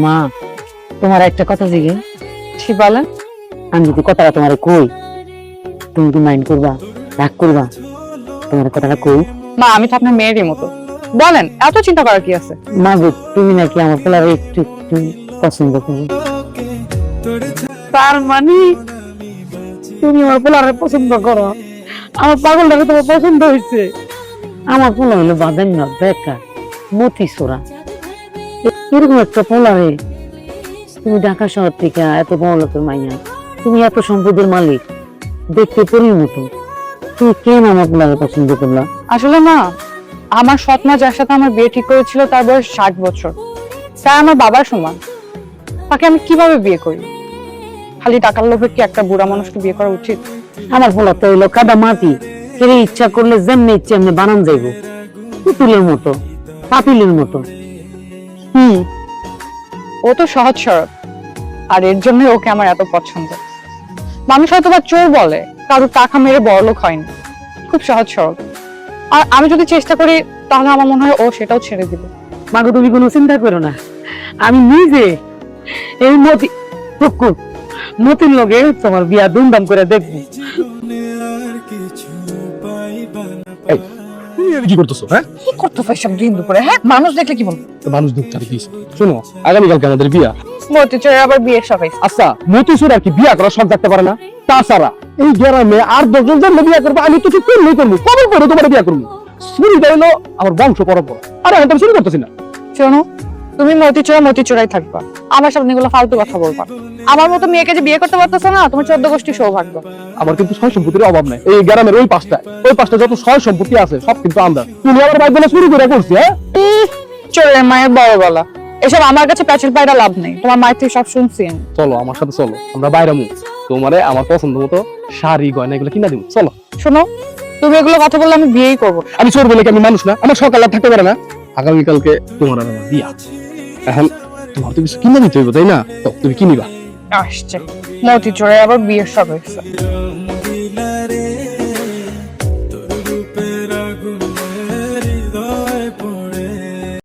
মা, তোমার একটা কথা জিগে। কি বলেন? আমি যদি কথাটা তোমার কই, তুমি কি মাইন্ড করবা, রাগ করবা? তোমার কথাটা কই। মা, আমি তো আপনার মেয়েরই মতো, বলেন এত চিন্তা করার কি আছে? মা গো, তুমি নাকি আমার পোলার একটু একটু পছন্দ করো। তার মানে তুমি আমার পোলারে পছন্দ করো? আমার পাগলটাকে তোমার পছন্দ হয়েছে? আমার পোলা হলো বাঁধেন না, বেকার, মতি সোরা। এরকম একটা পোলারে তুমি ঢাকা শহর থেকে এত বড় লোকের মাইয়া, তুমি এত সম্পদের মালিক, দেখতে পরির মতো, তুমি কেন আমার পোলারে পছন্দ করলা? আসলে মা, আমার সৎ মা যার সাথে আমার বিয়ে ঠিক করেছিল তার বয়স 60 বছর, তাই আমার বাবার সমান। তাকে আমি কিভাবে বিয়ে করি? খালি টাকার লোভে কি একটা বুড়া মানুষকে বিয়ে করা উচিত? আমার পোলা তো হইলো কাদা মাটি, কেড়ে ইচ্ছা করলে যেমনি ইচ্ছে এমনি বানান যাইব, পুতুলের মতো, পাতিলের মতো। ও তো সহজ সরল, আর এর জন্য ওকে আমার এত পছন্দ। মানুষ হয়তো বা চোর বলে, কারো টাকা মেরে বড়লোক হয়নি, খুব সহজ সরল। আর আমি যদি চেষ্টা করি তাহলে আমার মনে হয় ও সেটাও ছেড়ে দিবে। মাগো, তুমি কোনো চিন্তা করো না, আমি নিজে এই মতির লগে তোমার বিয়া ধুমধাম করে দেখবো। কি করতেছো? হ্যাঁ, কি করতেছ এসব দিন দুপুরে? হ্যাঁ, মানুষ দেখলে কি বলবো? মানুষ দেখতে দিস। শোনো, আগামীকালকে আমাদের বিয়া। মতিচুরের আবার বিয়ের সবাই। আচ্ছা, মতিসুর আর কি বিয়া করার শখ থাকতে পারে না? তাছাড়া এই গ্রামে আর 10 জন বিয়া করবো, আমি তো ঠিক করলেই করবো, কবে করে তোমার বিয়া করবো। শুরু হলো আমার বংশ পরম্পরা, আরে এখন তো আমি শুরু করতেছি না। শোনো, তুমি মতিচুরাই থাকবা, আমার সামনে এগুলো ফালতু কথা বলবা। আমার মতো মেয়েকে যে বিয়ে করতে পারতেছো না, তোমার 14 গোষ্ঠী সৌভাগ্য। আমার কিন্তু সয় সম্পত্তির অভাব নাই। এই গ্রামের ওই পাঁচটা যত সয় সম্পত্তি আছে সব কিন্তু আমার। তুমি আমার বাইক বলে শুরু করে করছি। হ্যাঁ, চোরের মায়ের বড় গলা, এসব আমার কাছে প্যাচের পায়রা লাভ নেই। তোমার মায়ের থেকে সব শুনছি আমি। চলো আমার সাথে, চলো আমরা বাইরে মুখ, তোমারে আমার পছন্দ মতো শাড়ি গয়না এগুলো কিনা দিব। চলো। শোনো, তুমি এগুলো কথা বললে আমি বিয়েই করবো। আমি চোর বলে কি আমি মানুষ না? আমার সকাল আর থাকতে পারে না? আগামীকালকে তোমার আর আমার বিয়া। এখন তোমার তো কিছু কিনে দিতে হইব, তাই না? তো তুমি কিনিবা। আসছে মতিচুরের আবার বিয়ের সব হয়েছে।